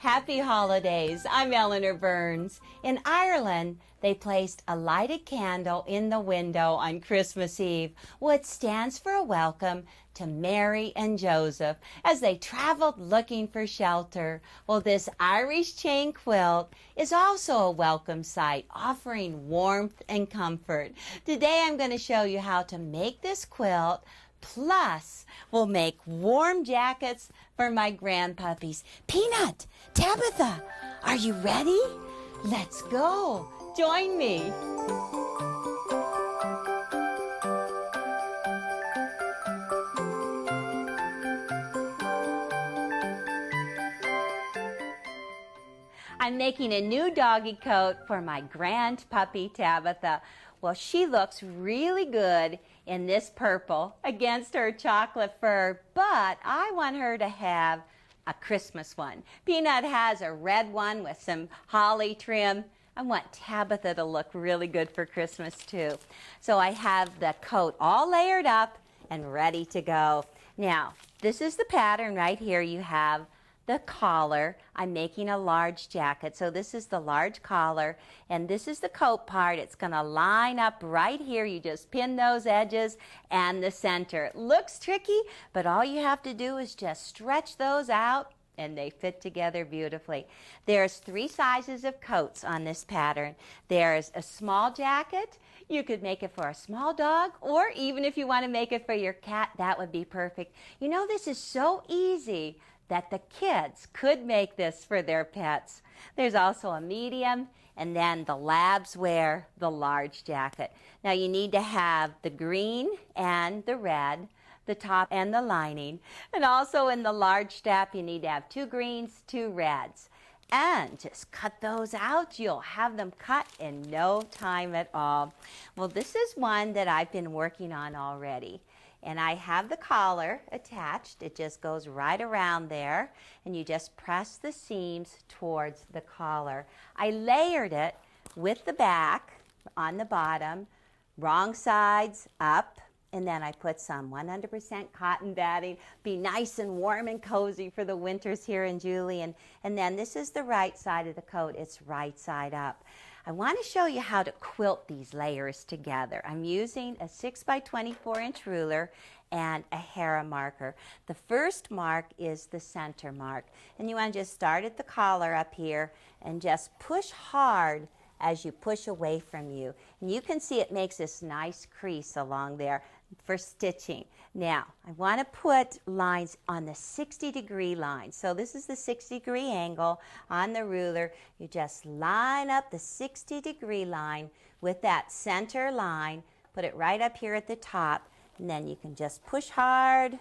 Happy holidays. I'm Eleanor Burns. In Ireland, they placed a lighted candle in the window on Christmas Eve, which stands for a welcome to Mary and Joseph as they traveled looking for shelter. Well, this Irish chain quilt is also a welcome sight, offering warmth and comfort. Today, I'm going to show you how to make this quilt. Plus, we'll make warm jackets for my Grand-Puppies. Peanut, Tabatha, are you ready? Let's go. Join me. I'm making a new doggy coat for my Grand-Puppy Tabatha. Well, she looks really good in this purple against her chocolate fur, but I want her to have a Christmas one. Peanut has a red one with some holly trim. I want Tabatha to look really good for Christmas too. So I have the coat all layered up and ready to go. Now, this is the pattern right here. You have the collar. I'm making a large jacket, so this is the large collar, and this is the coat part. It's going to line up right here. You just pin those edges and the center. It looks tricky, but all you have to do is just stretch those out and they fit together beautifully. There's 3 sizes of coats on this pattern. There's a small jacket. You could make it for a small dog, or even if you want to make it for your cat, that would be perfect. You know, this is so easy that the kids could make this for their pets. There's also a medium, and then the labs wear the large jacket. Now you need to have the green and the red, the top and the lining, and also in the large strap you need to have 2 greens, 2 reds. And just cut those out. You'll have them cut in no time at all. Well, this is one that I've been working on already. And I have the collar attached. It just goes right around there, and you just press the seams towards the collar. I layered it with the back on the bottom, wrong sides up, and then I put some 100% cotton batting. Be nice and warm and cozy for the winters here in Julian. And then this is the right side of the coat. It's right side up. I want to show you how to quilt these layers together. I'm using a 6 by 24 inch ruler and a hair marker. The first mark is the center mark. And you want to just start at the collar up here and just push hard as you push away from you. And you can see it makes this nice crease along there for stitching. Now, I want to put lines on the 60-degree line. So this is the 60-degree angle on the ruler. You just line up the 60-degree line with that center line, put it right up here at the top, and then you can just push hard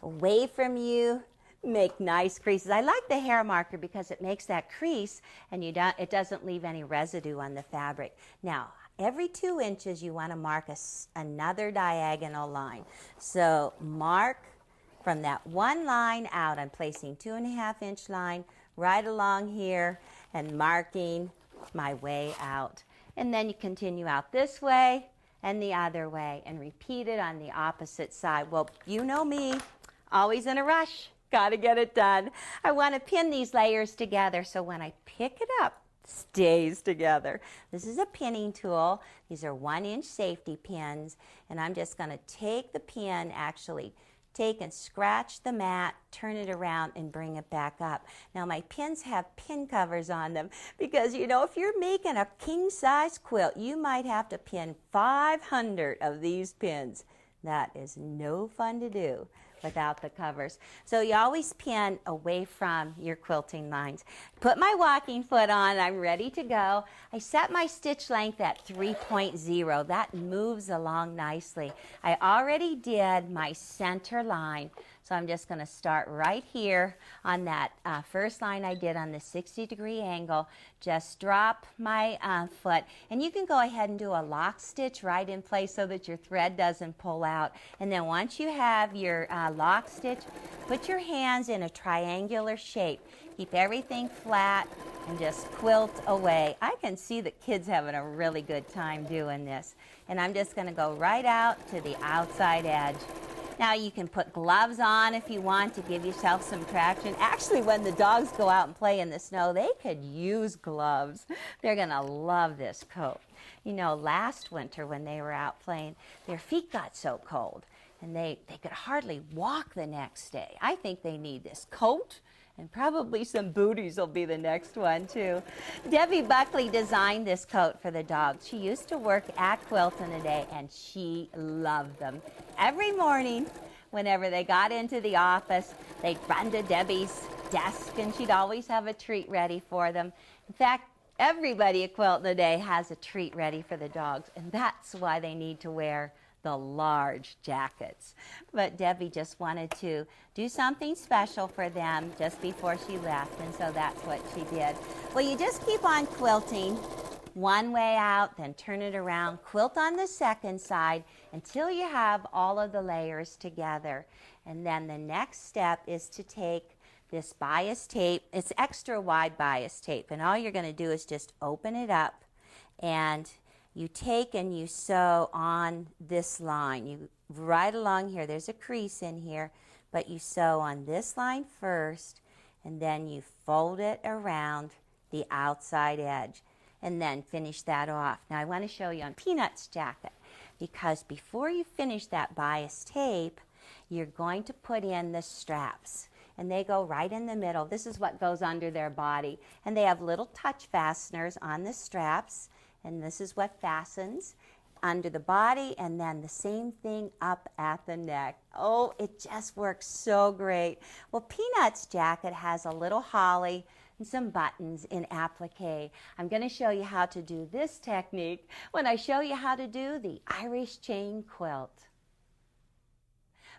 away from you, make nice creases. I like the hair marker because it makes that crease and it doesn't leave any residue on the fabric. Now, every 2 inches you want to mark another diagonal line. So mark from that one line out. I'm placing 2.5 inch line right along here and marking my way out. And then you continue out this way and the other way and repeat it on the opposite side. Well, you know me, always in a rush. Got to get it done. I want to pin these layers together so when I pick it up, stays together. This is a pinning tool. These are 1-inch safety pins, and I'm just going to take the pin, actually take and scratch the mat, turn it around and bring it back up. Now my pins have pin covers on them because, you know, if you're making a king-size quilt, you might have to pin 500 of these pins. That is no fun to do without the covers. So you always pin away from your quilting lines. Put my walking foot on, I'm ready to go. I set my stitch length at 3.0. That moves along nicely. I already did my center line, so I'm just going to start right here on that first line I did on the 60-degree angle. Just drop my foot, and you can go ahead and do a lock stitch right in place so that your thread doesn't pull out. And then once you have your lock stitch, put your hands in a triangular shape. Keep everything flat and just quilt away. I can see the kids having a really good time doing this. And I'm just going to go right out to the outside edge. Now you can put gloves on if you want to give yourself some traction. Actually, when the dogs go out and play in the snow, they could use gloves. They're going to love this coat. You know, last winter when they were out playing, their feet got so cold and they could hardly walk the next day. I think they need this coat, and probably some booties will be the next one too. Debbie Buckley designed this coat for the dogs. She used to work at Quiltin a Day, and she loved them. Every morning, whenever they got into the office, they'd run to Debbie's desk, and she'd always have a treat ready for them. In fact, everybody at Quiltin a Day has a treat ready for the dogs, and that's why they need to wear the large jackets. But Debbie just wanted to do something special for them just before she left, and so that's what she did. Well, you just keep on quilting one way out, then turn it around, quilt on the second side until you have all of the layers together. And then the next step is to take this bias tape. It's extra wide bias tape, and all you're going to do is just open it up, and you take and you sew on this line. You right along here, there's a crease in here, but you sew on this line first, and then you fold it around the outside edge, and then finish that off. Now I want to show you on Peanut's jacket, because before you finish that bias tape, you're going to put in the straps, and they go right in the middle. This is what goes under their body, and they have little touch fasteners on the straps, and this is what fastens under the body, and then the same thing up at the neck. Oh, it just works so great. Well, Peanut's jacket has a little holly and some buttons in applique. I'm going to show you how to do this technique when I show you how to do the Irish chain quilt.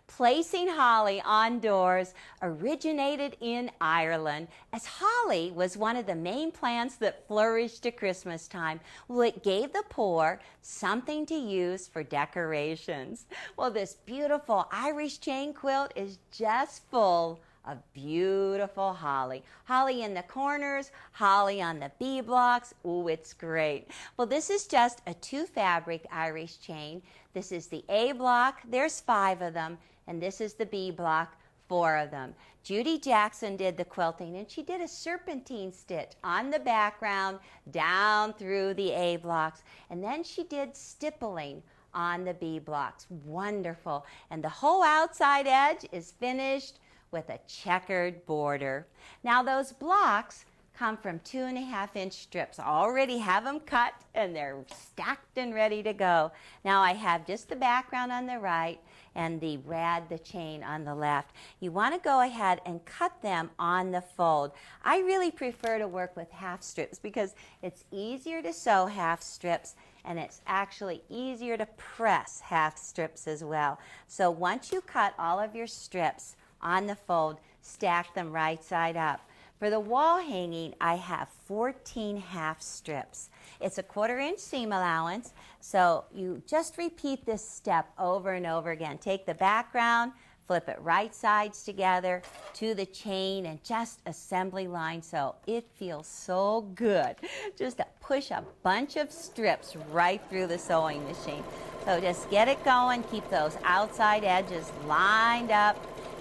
Placing holly on doors originated in Ireland, as holly was one of the main plants that flourished at Christmas time. Well, it gave the poor something to use for decorations. Well, this beautiful Irish chain quilt is just full of beautiful holly. Holly in the corners, holly on the B blocks. Ooh, it's great. Well, this is just a 2-fabric Irish chain. This is the A block. There's 5 of them. And this is the B block, 4 of them. Judy Jackson did the quilting, and she did a serpentine stitch on the background down through the A blocks. And then she did stippling on the B blocks. Wonderful. And the whole outside edge is finished with a checkered border. Now those blocks come from 2.5-inch strips. I already have them cut, and they're stacked and ready to go. Now I have just the background on the right and the chain on the left. You want to go ahead and cut them on the fold. I really prefer to work with half strips because it's easier to sew half strips, and it's actually easier to press half strips as well. So once you cut all of your strips on the fold, stack them right side up. For the wall hanging, I have 14 half strips. It's a 1/4-inch seam allowance, so you just repeat this step over and over again. Take the background, flip it right sides together to the chain, and just assembly line sew. It feels so good just to push a bunch of strips right through the sewing machine. So just get it going, keep those outside edges lined up,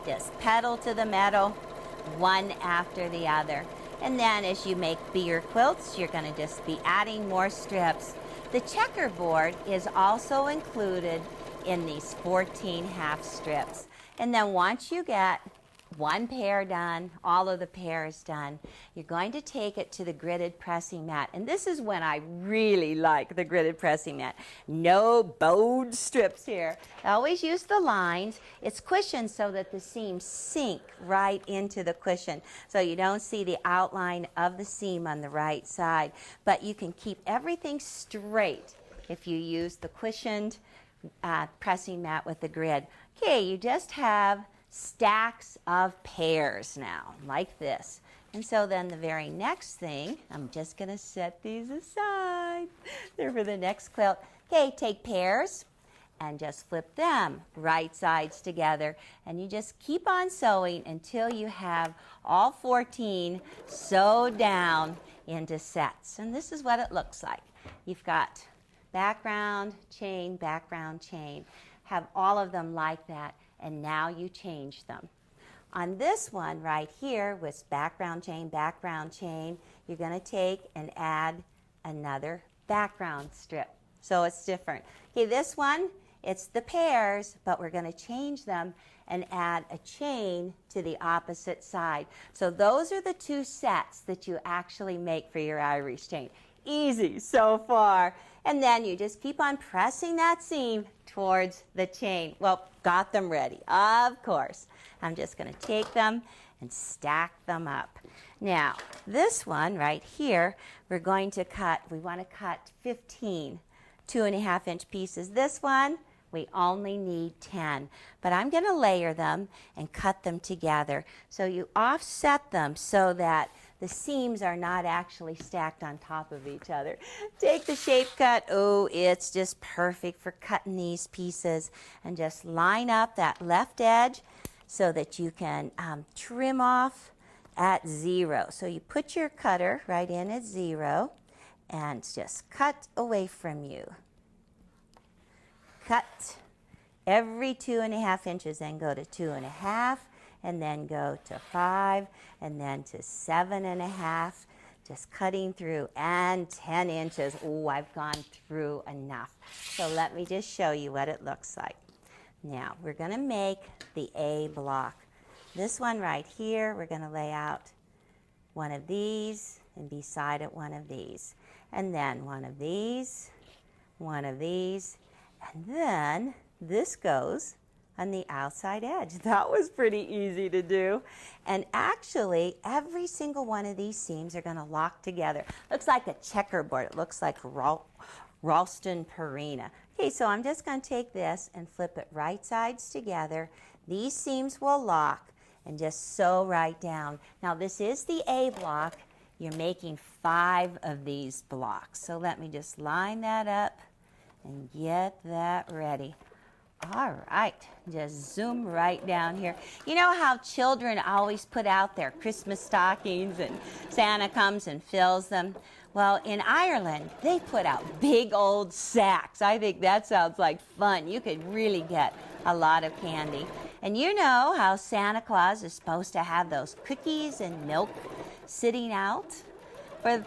just pedal to the metal, one after the other. And then as you make bigger quilts, you're going to just be adding more strips. The checkerboard is also included in these 14 half strips. And then once you get one pair done, all of the pairs done, you're going to take it to the gridded pressing mat. And this is when I really like the gridded pressing mat. No bowed strips here. I always use the lines. It's cushioned so that the seams sink right into the cushion, so you don't see the outline of the seam on the right side. But you can keep everything straight if you use the cushioned pressing mat with the grid. Okay, you just have stacks of pairs now, like this. And so then the very next thing, I'm just going to set these aside. They're for the next quilt. Okay, take pairs and just flip them right sides together. And you just keep on sewing until you have all 14 sewed down into sets. And this is what it looks like. You've got background, chain, have all of them like that. and now you change them. On this one right here with background chain, you're going to take and add another background strip. So it's different. Okay, this one, it's the pairs, but we're going to change them and add a chain to the opposite side. So those are the two sets that you actually make for your Irish chain. Easy so far. And then you just keep on pressing that seam towards the chain. Well, got them ready, of course. I'm just going to take them and stack them up. Now, this one right here, we're going to cut, we want to cut 15 2.5-inch pieces. This one, we only need 10, but I'm going to layer them and cut them together. So you offset them so that the seams are not actually stacked on top of each other. Take the shape cut. Oh, it's just perfect for cutting these pieces. And just line up that left edge so that you can trim off at 0. So you put your cutter right in at 0 and just cut away from you. Cut every 2.5 inches and go to 2.5. And then go to 5, and then to 7.5, just cutting through, and 10 inches. Oh, I've gone through enough. So let me just show you what it looks like. Now, we're going to make the A block. This one right here, we're going to lay out one of these, and beside it one of these. And then one of these, and then this goes on the outside edge. That was pretty easy to do. And actually, every single one of these seams are going to lock together. Looks like a checkerboard. It looks like Ralston Purina. Okay, so I'm just going to take this and flip it right sides together. These seams will lock and just sew right down. Now, this is the A block. You're making 5 of these blocks. So let me just line that up and get that ready. All right, just zoom right down here. You know how children always put out their Christmas stockings and Santa comes and fills them? Well, in Ireland, they put out big old sacks. I think that sounds like fun. You could really get a lot of candy. And you know how Santa Claus is supposed to have those cookies and milk sitting out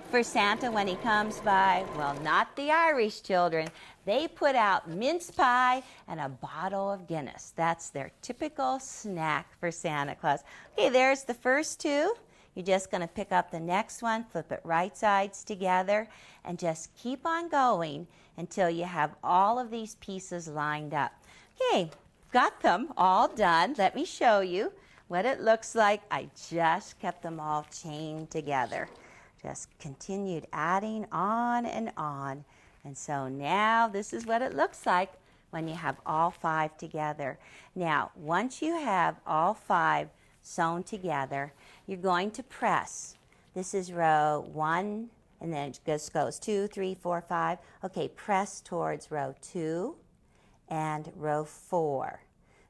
for Santa when he comes by? Well, not the Irish children. They put out mince pie and a bottle of Guinness. That's their typical snack for Santa Claus. Okay, there's the first 2. You're just going to pick up the next one, flip it right sides together, and just keep on going until you have all of these pieces lined up. Okay, got them all done. Let me show you what it looks like. I just kept them all chained together. Just continued adding on and on. And so now this is what it looks like when you have all 5 together. Now, once you have all 5 sewn together, you're going to press. This is row 1, and then it just goes 2, 3, 4, 5. Okay, press towards row 2 and row 4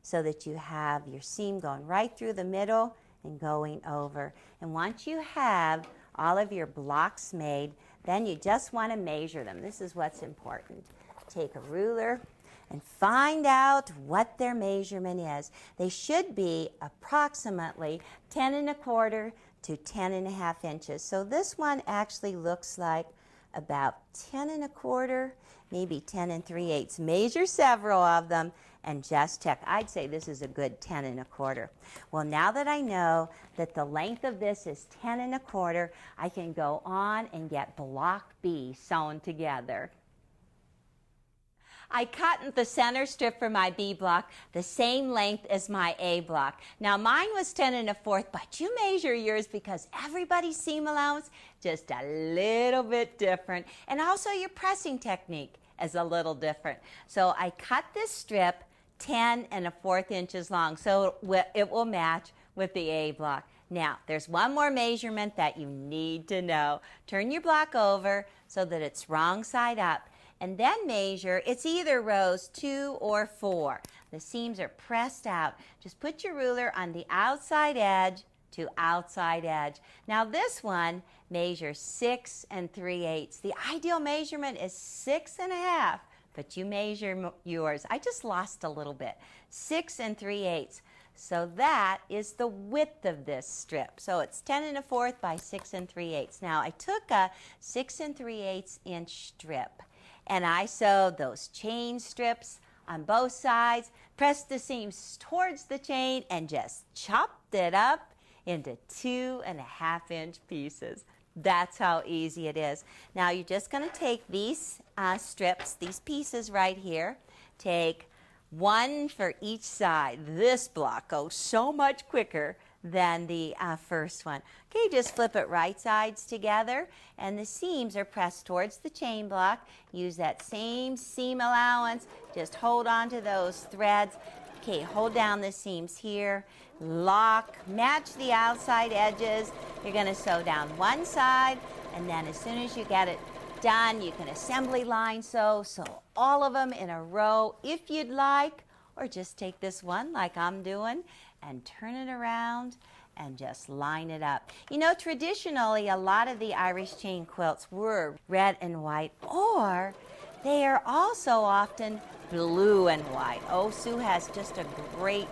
so that you have your seam going right through the middle and going over. And once you have all of your blocks made, then you just want to measure them. This is what's important. Take a ruler and find out what their measurement is. They should be approximately 10 1/4 to 10 1/2 inches. So this one actually looks like about 10 1/4, maybe 10 3/8. Measure several of them and just check. I'd say this is a good 10 1/4. Well, now that I know that the length of this is 10 1/4, I can go on and get block B sewn together. I cut the center strip for my B block the same length as my A block. Now mine was 10 1/4, but you measure yours because everybody's seam allowance just a little bit different. And also your pressing technique is a little different. So I cut this strip 10 1/4 inches long, so it will match with the A block. Now, there's one more measurement that you need to know. Turn your block over so that it's wrong side up, and then measure. It's either rows 2 or 4. The seams are pressed out. Just put your ruler on the outside edge to outside edge. Now this one measures 6 3/8. The ideal measurement is 6 1/2 but you measure yours. I just lost a little bit. 6 3/8. So that is the width of this strip. So it's 10 1/4 by 6 3/8. Now I took a 6 3/8 inch strip and I sewed those chain strips on both sides, pressed the seams towards the chain and just chopped it up into 2 1/2 inch pieces. That's how easy it is. Now you're just going to take these strips, these pieces right here, take one for each side. This block goes so much quicker than the first one. Okay, just flip it right sides together and the seams are pressed towards the chain block. Use that same seam allowance. Just hold on to those threads. Okay, hold down the seams here. Lock, match the outside edges. You're going to sew down one side and then as soon as you get it done, you can assembly line sew all of them in a row if you'd like, or just take this one like I'm doing and turn it around and just line it up. You know, traditionally a lot of the Irish chain quilts were red and white, or they are also often blue and white. Oh, Sue has just a great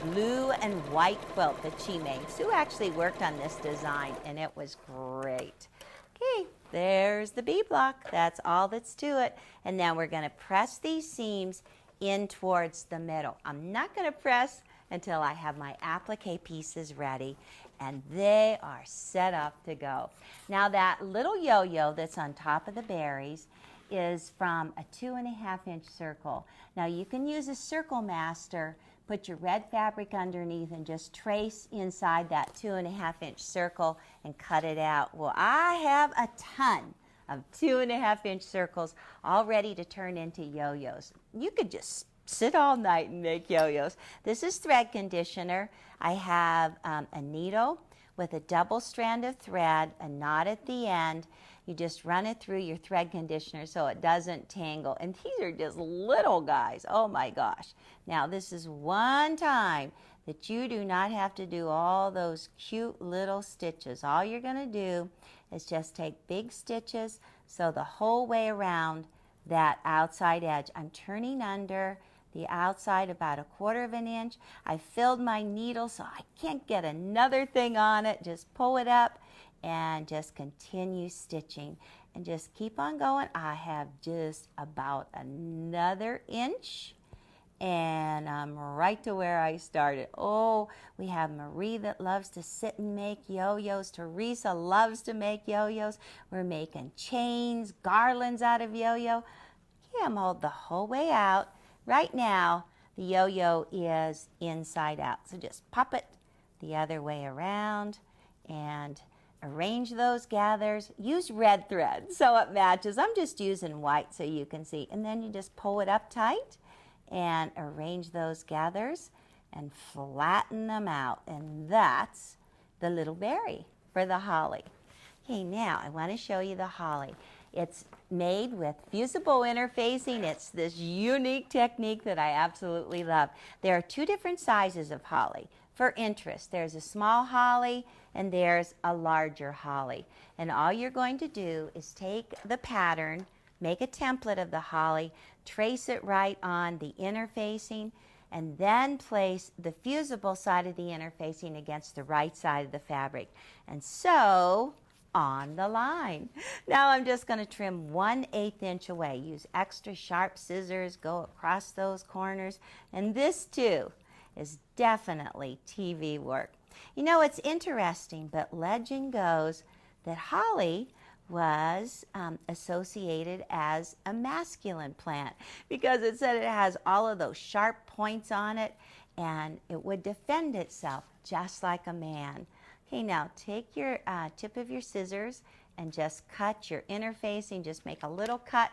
blue and white quilt that she made. Sue actually worked on this design and it was great. Okay, there's the B block. That's all that's to it. And now we're going to press these seams in towards the middle. I'm not going to press until I have my applique pieces ready and they are set up to go. Now that little yo-yo that's on top of the berries is from a 2 1/2 inch circle. Now you can use a circle master, put your red fabric underneath and just trace inside that 2 1/2 inch circle and cut it out. Well, I have a ton of 2 1/2 inch circles all ready to turn into yo-yos. You could just sit all night and make yo-yos. This is thread conditioner. I have a needle with a double strand of thread, a knot at the end. You just run it through your thread conditioner so it doesn't tangle. And these are just little guys. Oh my gosh. Now this is one time that you do not have to do all those cute little stitches. All you're going to do is just take big stitches so the whole way around that outside edge. I'm turning under the outside about 1/4 inch. I filled my needle so I can't get another thing on it. Just pull it up and just continue stitching and just keep on going. I have just about another inch and I'm right to where I started. Oh, we have Marie that loves to sit and make yo-yos. Teresa loves to make yo-yos. We're making chains, garlands out of yo-yo. Okay, I'm hold the whole way out. Right now, the yo-yo is inside out. So just pop it the other way around and arrange those gathers. Use red thread so it matches. I'm just using white so you can see. And then you just pull it up tight and arrange those gathers and flatten them out. And that's the little berry for the holly. Okay, now I want to show you the holly. It's made with fusible interfacing. It's this unique technique that I absolutely love. There are 2 different sizes of holly. For interest, there's a small holly and there's a larger holly. And all you're going to do is take the pattern, make a template of the holly, trace it right on the interfacing, and then place the fusible side of the interfacing against the right side of the fabric. And sew on the line. Now I'm just going to trim 1/8 inch away. Use extra sharp scissors, go across those corners, and this too is definitely TV work. You know, it's interesting, but legend goes that holly was associated as a masculine plant because it said it has all of those sharp points on it and it would defend itself just like a man. Okay, now take your tip of your scissors and just cut your interfacing. Just make a little cut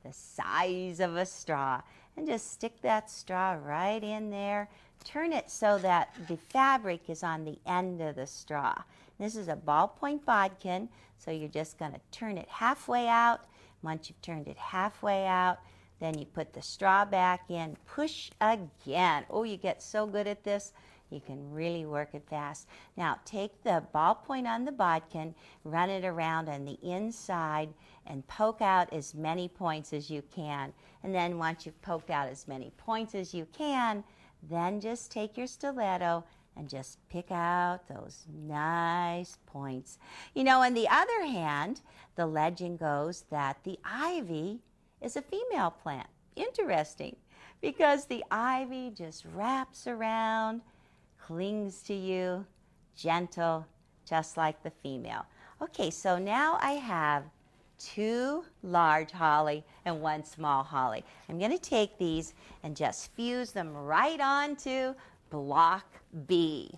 the size of a straw and just stick that straw right in there. Turn it so that the fabric is on the end of the straw. This is a ballpoint bodkin, so you're just going to turn it halfway out. Once you've turned it halfway out, then you put the straw back in, push again. Oh, you get so good at this. You can really work it fast. Now take the ballpoint on the bodkin, run it around on the inside, and poke out as many points as you can. And then once you've poked out as many points as you can, then just take your stiletto and just pick out those nice points. You know, on the other hand, the legend goes that the ivy is a female plant. Interesting, because the ivy just wraps around, clings to you, gentle, just like the female. Okay, so now I have 2 large holly and 1 small holly. I'm going to take these and just fuse them right onto block B.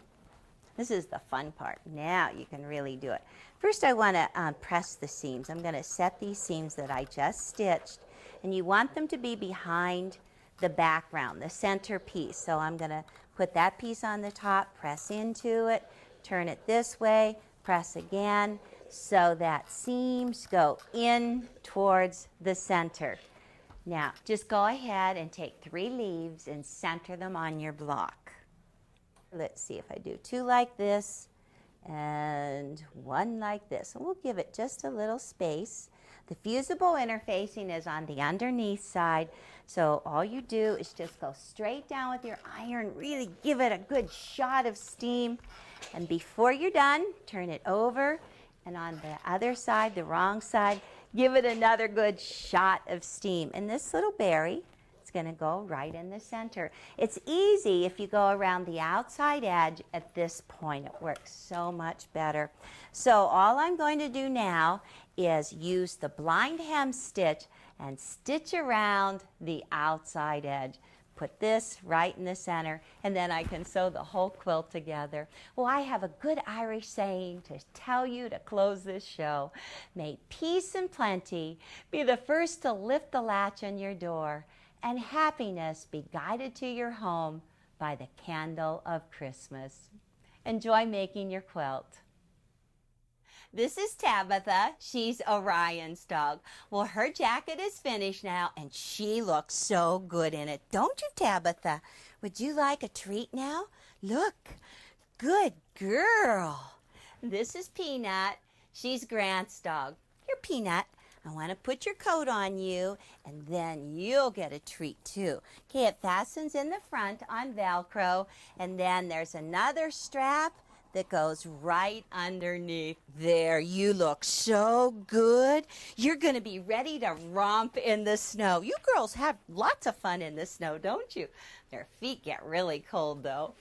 This is the fun part. Now you can really do it. First I want to press the seams. I'm going to set these seams that I just stitched, and you want them to be behind the background, the center piece. So I'm going to put that piece on the top, press into it, turn it this way, press again, so that seams go in towards the center. Now just go ahead and take 3 leaves and center them on your block. Let's see if I do 2 like this and 1 like this. And we'll give it just a little space. The fusible interfacing is on the underneath side, so all you do is just go straight down with your iron, really give it a good shot of steam, and before you're done, turn it over, and on the other side, the wrong side, give it another good shot of steam. And this little berry is going to go right in the center. It's easy if you go around the outside edge at this point. It works so much better. So all I'm going to do now is use the blind hem stitch and stitch around the outside edge. Put this right in the center, and then I can sew the whole quilt together. Well, I have a good Irish saying to tell you to close this show. May peace and plenty be the first to lift the latch on your door, and happiness be guided to your home by the candle of Christmas. Enjoy making your quilt. This is Tabatha. She's Orion's dog. Well, her jacket is finished now, and she looks so good in it. Don't you, Tabatha? Would you like a treat now? Look. Good girl. This is Peanut. She's Grant's dog. Here, Peanut. I want to put your coat on you, and then you'll get a treat, too. Okay, it fastens in the front on Velcro, and then there's another strap that goes right underneath there. You look so good. You're going to be ready to romp in the snow. You girls have lots of fun in the snow, don't you? Their feet get really cold, though.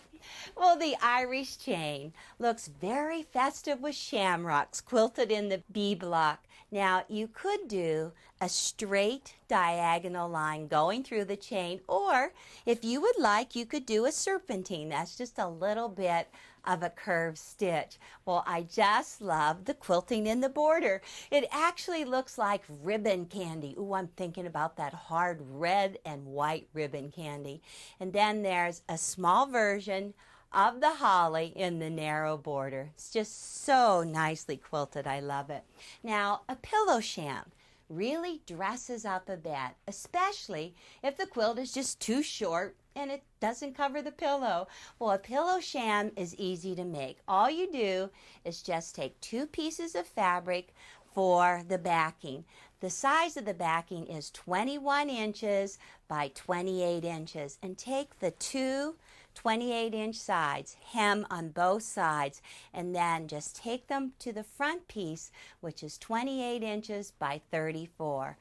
Well, the Irish chain looks very festive with shamrocks quilted in the B block. Now, you could do a straight diagonal line going through the chain, or if you would like, you could do a serpentine. That's just a little bit of a curved stitch. Well, I just love the quilting in the border. It actually looks like ribbon candy. Ooh, I'm thinking about that hard red and white ribbon candy. And then there's a small version of the holly in the narrow border. It's just so nicely quilted. I love it. Now, a pillow sham really dresses up a bed, especially if the quilt is just too short and it doesn't cover the pillow. Well, a pillow sham is easy to make. All you do is just take 2 pieces of fabric for the backing. The size of the backing is 21 inches by 28 inches, and take the 2 28-inch sides, hem on both sides, and then just take them to the front piece, which is 28 inches by 34,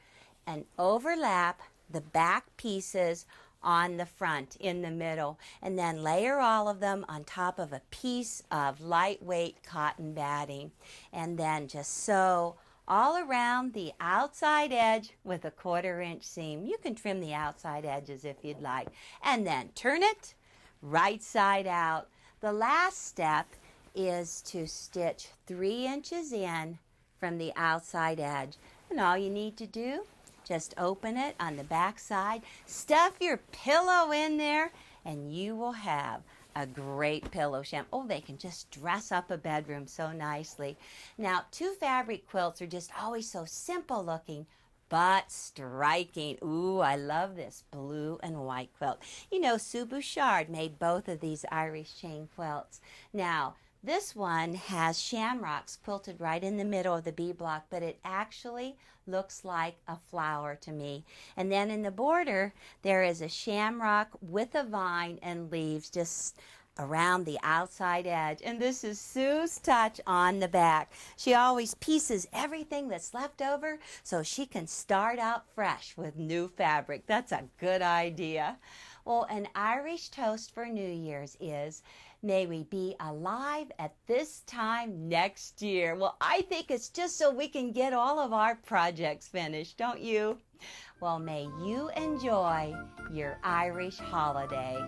and overlap the back pieces on the front in the middle, and then layer all of them on top of a piece of lightweight cotton batting, and then just sew all around the outside edge with a 1/4 inch seam. You can trim the outside edges if you'd like, and then turn it right side out. The last step is to stitch 3 inches in from the outside edge, and all you need to do, just open it on the back side, stuff your pillow in there, and you will have a great pillow sham. Oh, they can just dress up a bedroom so nicely. Now, 2 fabric quilts are just always so simple looking, but striking. Ooh, I love this blue and white quilt. You know, Sue Bouchard made both of these Irish chain quilts. Now, this one has shamrocks quilted right in the middle of the bee block, but it actually looks like a flower to me. And then in the border, there is a shamrock with a vine and leaves just around the outside edge. And this is Sue's touch on the back. She always pieces everything that's left over so she can start out fresh with new fabric. That's a good idea. Well, an Irish toast for New Year's is, may we be alive at this time next year. Well, I think it's just so we can get all of our projects finished, don't you? Well, may you enjoy your Irish holiday.